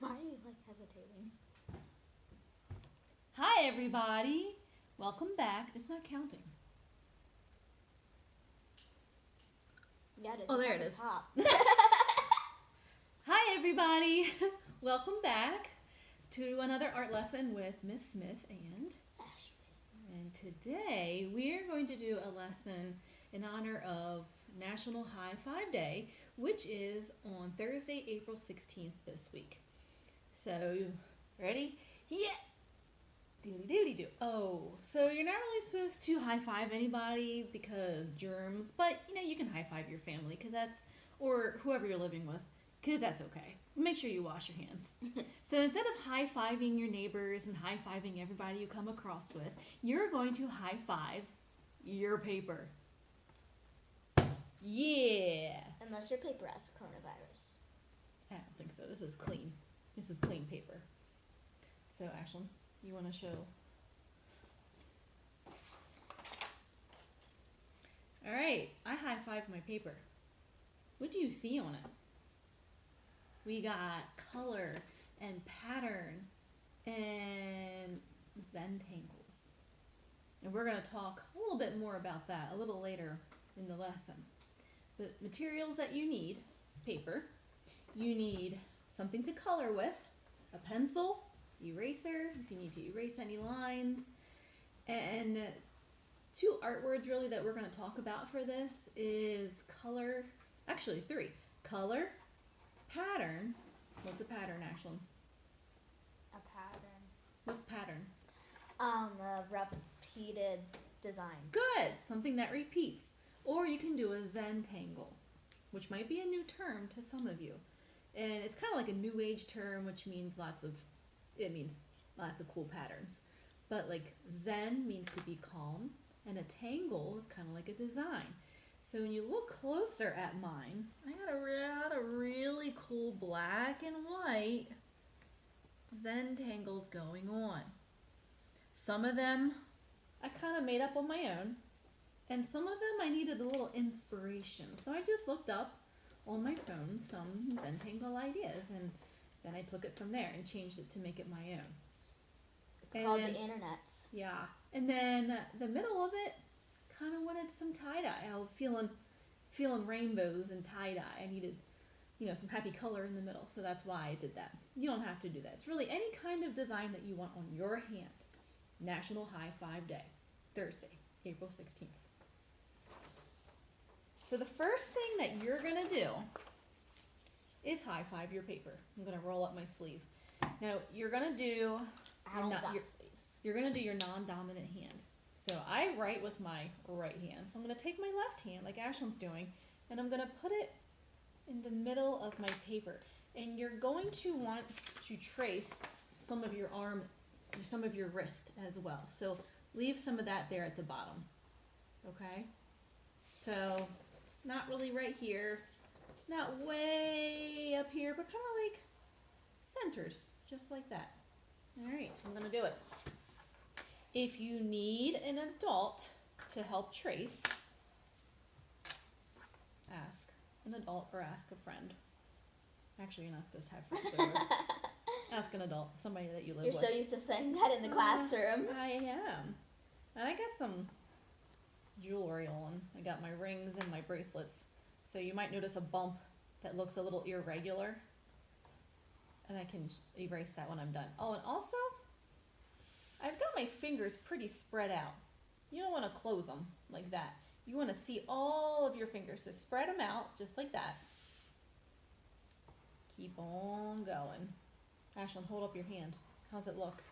Why are you like hesitating? Hi everybody! Welcome back. It's not counting. Yeah, it is. Oh, It's there at it the is. top. Hi everybody! Welcome back to another art lesson with Miss Smith Ashley. and today we're going to do a lesson in honor of National High Five Day, which is on Thursday, April 16th this week. So, ready? Yeah! Doody doody do. Oh, so you're not really supposed to high five anybody because germs, but you can high five your family because that's, or whoever you're living with, because that's okay. Make sure you wash your hands. So instead of high fiving your neighbors and high fiving everybody you come across with, you're going to high five your paper. Yeah! Unless your paper has coronavirus. I don't think so. This is clean. This is clean paper. So, Ashlyn, you want to show? All right, I high-fived my paper. What do you see on it? We got color and pattern and Zentangles. And we're going to talk a little bit more about that a little later in the lesson. But materials that you need: paper, you need something to color with, a pencil, eraser, if you need to erase any lines, and two art words really that we're going to talk about for this is color, actually three: color, pattern. What's a pattern, Ashlyn? A pattern. What's pattern? A repeated design. Good, something that repeats. Or you can do a Zentangle, which might be a new term to some of you. And it's kind of like a new age term, which means lots of cool patterns. But like Zen means to be calm, and a tangle is kind of like a design. So when you look closer at mine, I got a really cool black and white Zentangles going on. Some of them I kind of made up on my own, and some of them I needed a little inspiration. So I just looked up on my phone some Zentangle ideas, and then I took it from there and changed it to make it my own. It's called the internets. Yeah. And then the middle of it kind of wanted some tie-dye. I was feeling rainbows and tie-dye. I needed, some happy color in the middle. So that's why I did that. You don't have to do that. It's really any kind of design that you want on your hand. National High Five Day, Thursday, April 16th. So the first thing that you're going to do is high five your paper. I'm going to roll up my sleeve. Now, you're going to do I don't got sleeves. You're going to do your non-dominant hand. So I write with my right hand. So I'm going to take my left hand, like Ashlyn's doing, and I'm going to put it in the middle of my paper. And you're going to want to trace some of your arm, some of your wrist as well. So leave some of that there at the bottom. Okay? So not really right here, not way up here, but kind of like centered, just like that. All right, I'm going to do it. If you need an adult to help trace, ask an adult or ask a friend. Actually, you're not supposed to have friends over. Ask an adult, somebody that you live with. You're so used to saying that in the classroom. I am. And I got some jewelry on. I got my rings and my bracelets. So you might notice a bump that looks a little irregular. And I can erase that when I'm done. Oh, and also, I've got my fingers pretty spread out. You don't want to close them like that. You want to see all of your fingers. So spread them out just like that. Keep on going. Ashlyn, hold up your hand. How's it look?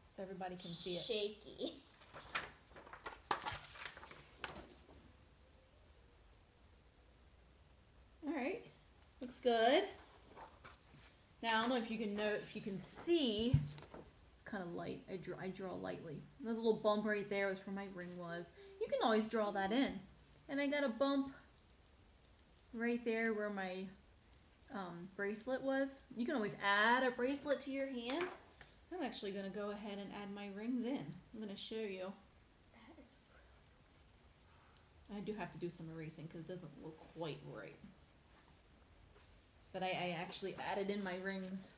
So everybody can see it. Shaky. All right. Looks good. Now, I don't know if you can see, kind of light. I draw lightly. There's a little bump right there, was where my ring was. You can always draw that in. And I got a bump right there where my bracelet was. You can always add a bracelet to your hand. I'm actually going to go ahead and add my rings in. I'm going to show you. That is I do have to do some erasing because it doesn't look quite right. But I actually added in my rings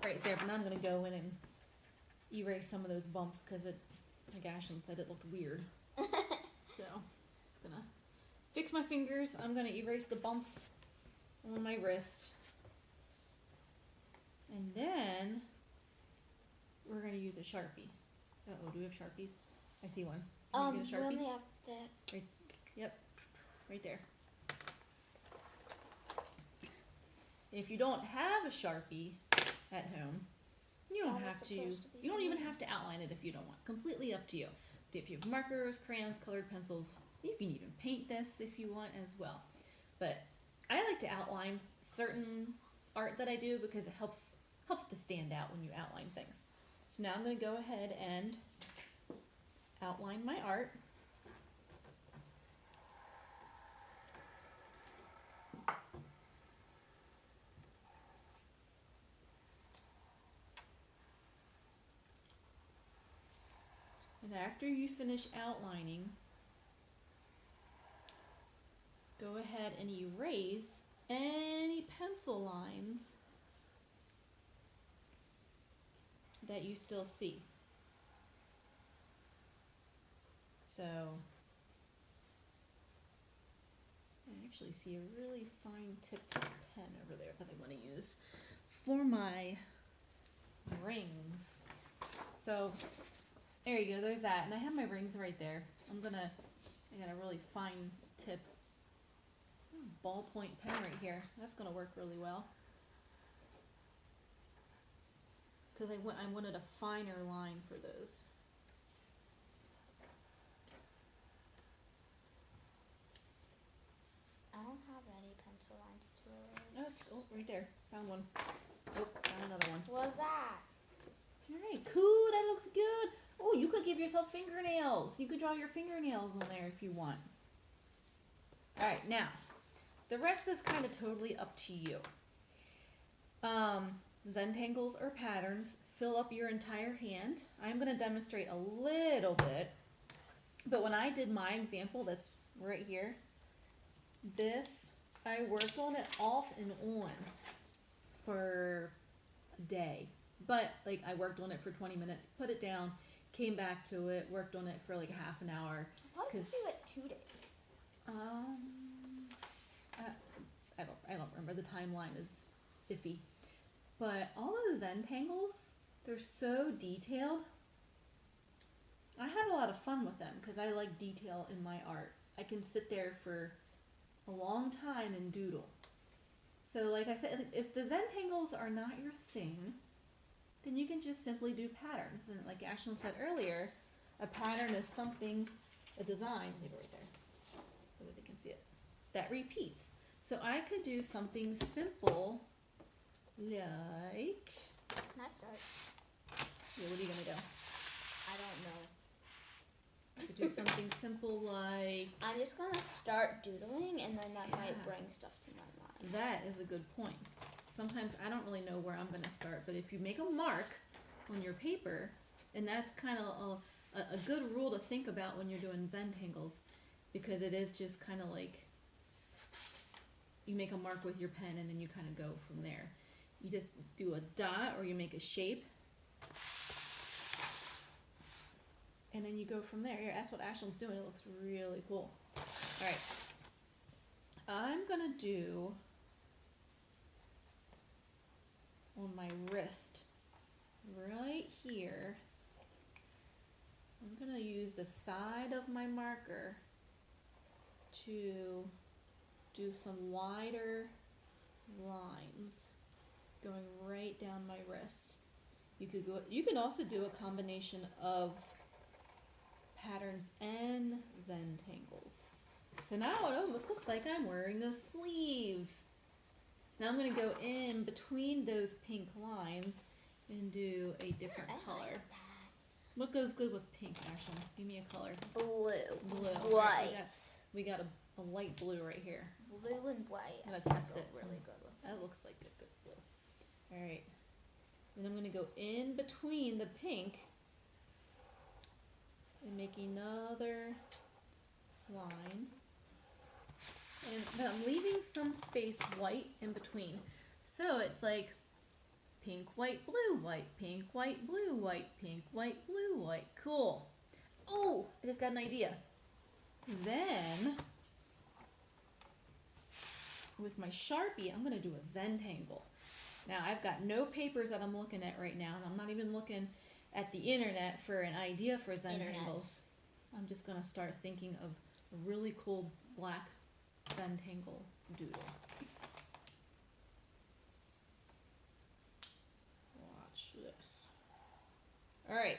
right there, but now I'm gonna go in and erase some of those bumps because it, like Ashlyn said, it looked weird. So, just gonna fix my fingers. I'm gonna erase the bumps on my wrist. And then we're gonna use a Sharpie. Uh-oh, do we have Sharpies? I see one. Can you get a We Sharpie? only have that. Yep, right there. If you don't have a Sharpie at home, you don't That was have to. supposed to be You don't even something. have to outline it if you don't want. Completely up to you. If you have markers, crayons, colored pencils, you can even paint this if you want as well. But I like to outline certain art that I do because it helps to stand out when you outline things. So now I'm going to go ahead and outline my art. And after you finish outlining, go ahead and erase any pencil lines that you still see. So, I actually see a really fine tipped pen over there that I want to use for my rings. So, there you go, there's that. And I have my rings right there. I got a really fine tip ballpoint pen right here. That's gonna work really well. Because I wanted a finer line for those. I don't have any pencil lines to erase. Oh, right there. Found one. Oh, found another one. What's that? Alright, cool, that looks good. Oh, you could give yourself fingernails. You could draw your fingernails on there if you want. Alright, now, the rest is kind of totally up to you. Zentangles or patterns fill up your entire hand. I'm going to demonstrate a little bit, but when I did my example, that's right here, I worked on it off and on for a day. But, like, I worked on it for 20 minutes, put it down, came back to it, worked on it for like half an hour. How does it feel like 2 days? I don't remember. The timeline is iffy. But all of the Zentangles, they're so detailed. I had a lot of fun with them because I like detail in my art. I can sit there for a long time and doodle. So like I said, if the Zentangles are not your thing, then you can just simply do patterns. And like Ashlyn said earlier, a pattern is something, a design, leave it right there, so that they can see it, that repeats. So I could do something simple like, Can I start? yeah, what are you gonna do? I don't know. I could do something simple like, I'm just gonna start doodling and then that might Yeah. bring stuff to my mind. that is a good point. Sometimes I don't really know where I'm gonna start, but if you make a mark on your paper, and that's kind of a good rule to think about when you're doing Zentangles, because it is just kind of like, you make a mark with your pen and then you kind of go from there. You just do a dot or you make a shape. And then you go from there. Yeah, that's what Ashlyn's doing. It looks really cool. Alright. I'm gonna do on my wrist right here. I'm gonna use the side of my marker to do some wider lines going right down my wrist. You could also do a combination of patterns and Zentangles. So now it almost looks like I'm wearing a sleeve. Now I'm going to go in between those pink lines and do a different I color. like that. What goes good with pink, Ashlyn? Give me a color. Blue. Blue. White. Alright, we got a light blue right here. Blue and white. I'm gonna I think test go it. really good with. That looks like a good blue. Alright. Then I'm going to go in between the pink and make another line. And but I'm leaving some space white in between. So it's like pink, white, blue, white, pink, white, blue, white, pink, white, blue, white. Cool. Oh, I just got an idea. Then, with my Sharpie, I'm gonna do a Zentangle. Now, I've got no papers that I'm looking at right now, and I'm not even looking at the internet for an idea for Zentangles. I'm just gonna start thinking of a really cool black Zentangle doodle. Watch this. Alright.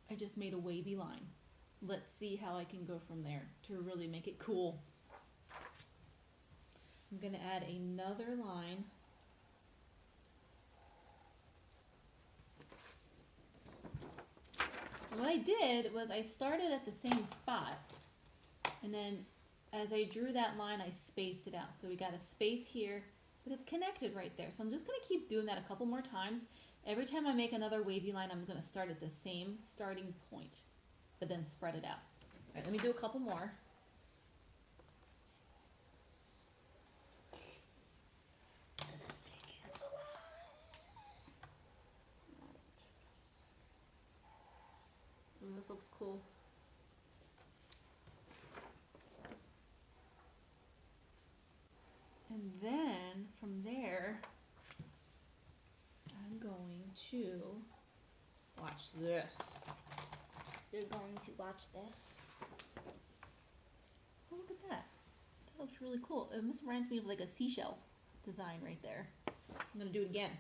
I just made a wavy line. Let's see how I can go from there to really make it cool. I'm going to add another line. What I did was I started at the same spot, and then as I drew that line, I spaced it out. So we got a space here, but it's connected right there. So I'm just going to keep doing that a couple more times. Every time I make another wavy line, I'm going to start at the same starting point, but then spread it out. All right, let me do a couple more. Ooh, this looks cool. And then from there, I'm going to watch this. You're going to watch this. Oh, look at that. That looks really cool. It almost reminds me of like a seashell design right there. I'm going to do it again.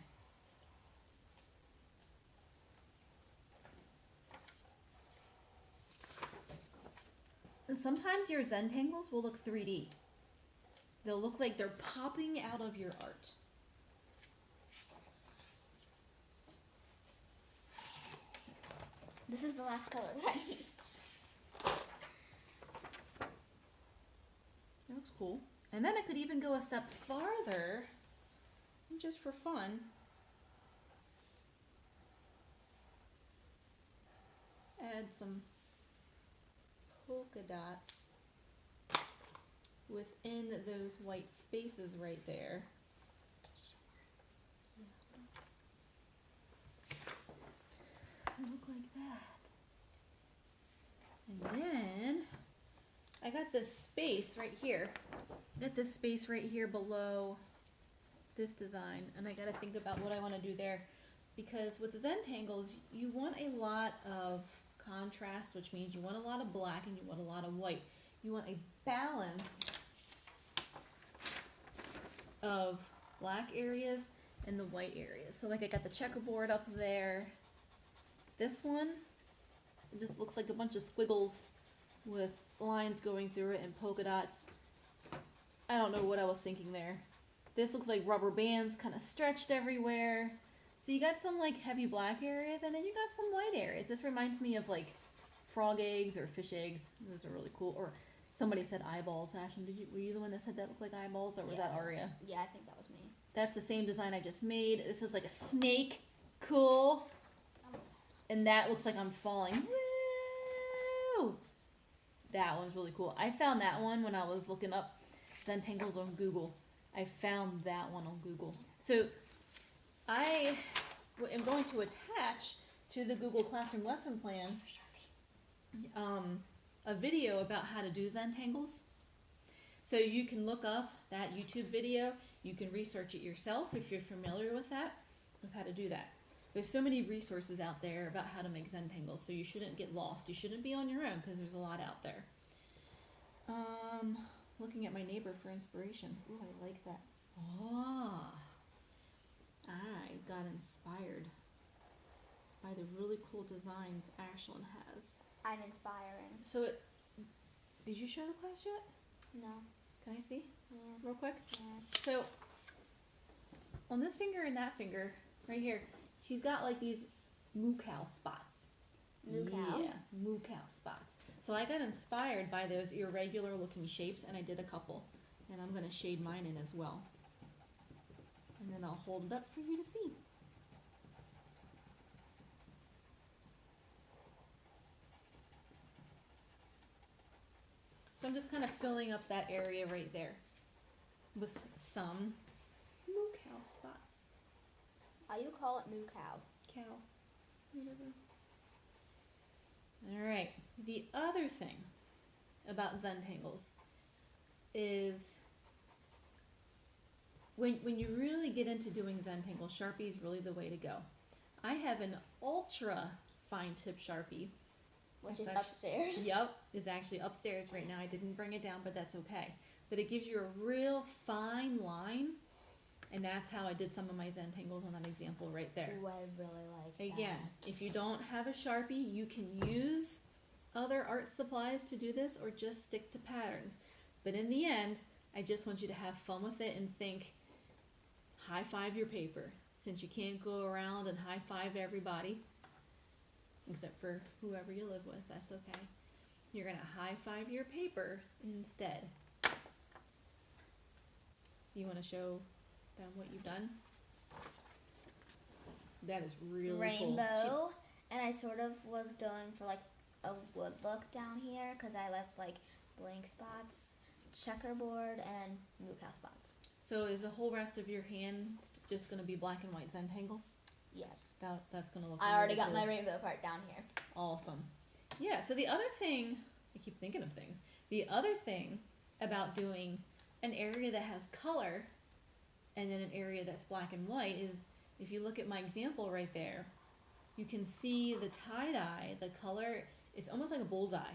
And sometimes your Zentangles will look 3D. They'll look like they're popping out of your art. This is the last color that I need. That looks cool. And then I could even go a step farther, just for fun. Add some polka dots within those white spaces right there. Look like that. And then I got this space right here. I got this space right here below this design, and I got to think about what I want to do there, because with the Zentangles, you want a lot of contrast, which means you want a lot of black and you want a lot of white. You want a balance of black areas and the white areas. So like I got the checkerboard up there. This one, it just looks like a bunch of squiggles with lines going through it and polka dots. I don't know what I was thinking there. This looks like rubber bands kind of stretched everywhere. So you got some like heavy black areas, and then you got some white areas. This reminds me of like frog eggs or fish eggs. Those are really cool. Or somebody said eyeballs. Ashton, were you the one that said that looked like eyeballs, or was that Aria? Yeah, I think that was me. That's the same design I just made. This is like a snake. Cool. And that looks like I'm falling. Woo! That one's really cool. I found that one when I was looking up Zentangles on Google. I found that one on Google. So I am going to attach to the Google Classroom lesson plan a video about how to do Zentangles. So you can look up that YouTube video. You can research it yourself if you're familiar with that, with how to do that. There's so many resources out there about how to make Zentangles, so you shouldn't get lost. You shouldn't be on your own because there's a lot out there. Looking at my neighbor for inspiration. Ooh, I like that. I got inspired by the really cool designs Ashlyn has. I'm inspiring. So did you show the class yet? No. Can I see? Yes. Real quick? Yeah. So on this finger and that finger, right here, she's got like these moo cow spots. Moo cow? Yeah, moo cow spots. So I got inspired by those irregular looking shapes, and I did a couple. And I'm going to shade mine in as well. And then I'll hold it up for you to see. So I'm just kind of filling up that area right there with some moo cow. cow spots. You call it moo cow. Cow. Whatever. Alright, the other thing about Zentangles is when you really get into doing Zentangles, Sharpie is really the way to go. I have an ultra fine tip Sharpie. Which That's is upstairs. Yep, is actually upstairs right now. I didn't bring it down, but that's okay. But it gives you a real fine line, and that's how I did some of my Zentangles on that example right there. Ooh, I really like Again, that. if you don't have a Sharpie, you can use other art supplies to do this or just stick to patterns. But in the end, I just want you to have fun with it and think, high five your paper. Since you can't go around and high five everybody, except for whoever you live with, that's okay. You're gonna high five your paper instead. You wanna show them what you've done? That is really Rainbow, cool. and I sort of was going for like a wood look down here because I left like blank spots, checkerboard, and moo cow spots. So is the whole rest of your hand just gonna be black and white Zentangles? Yes. That's gonna look. I already really got cool. my rainbow part down here. Awesome. Yeah. So the other thing, I keep thinking of things. The other thing about doing an area that has color, and then an area that's black and white is, if you look at my example right there, you can see the tie-dye, the color, it's almost like a bullseye,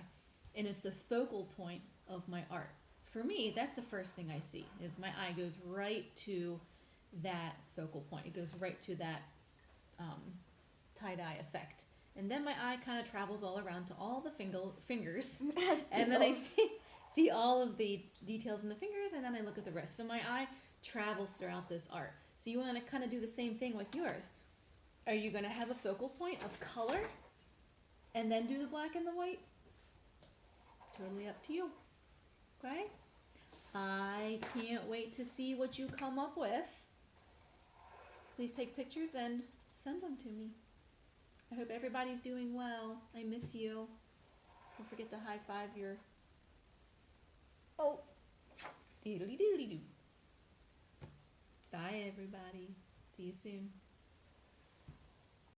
and it's the focal point of my art. For me, that's the first thing I see, is my eye goes right to that focal point. It goes right to that tie-dye effect. And then my eye kind of travels all around to all the fingers, and then I see all of the details in the fingers, and then I look at the rest. So my eye travels throughout this art. So you want to kind of do the same thing with yours. Are you going to have a focal point of color and then do the black and the white? Totally up to you. Okay? I can't wait to see what you come up with. Please take pictures and send them to me. I hope everybody's doing well. I miss you. Don't forget to high five your... Oh. Doodly doodly doo. Bye, everybody. See you soon.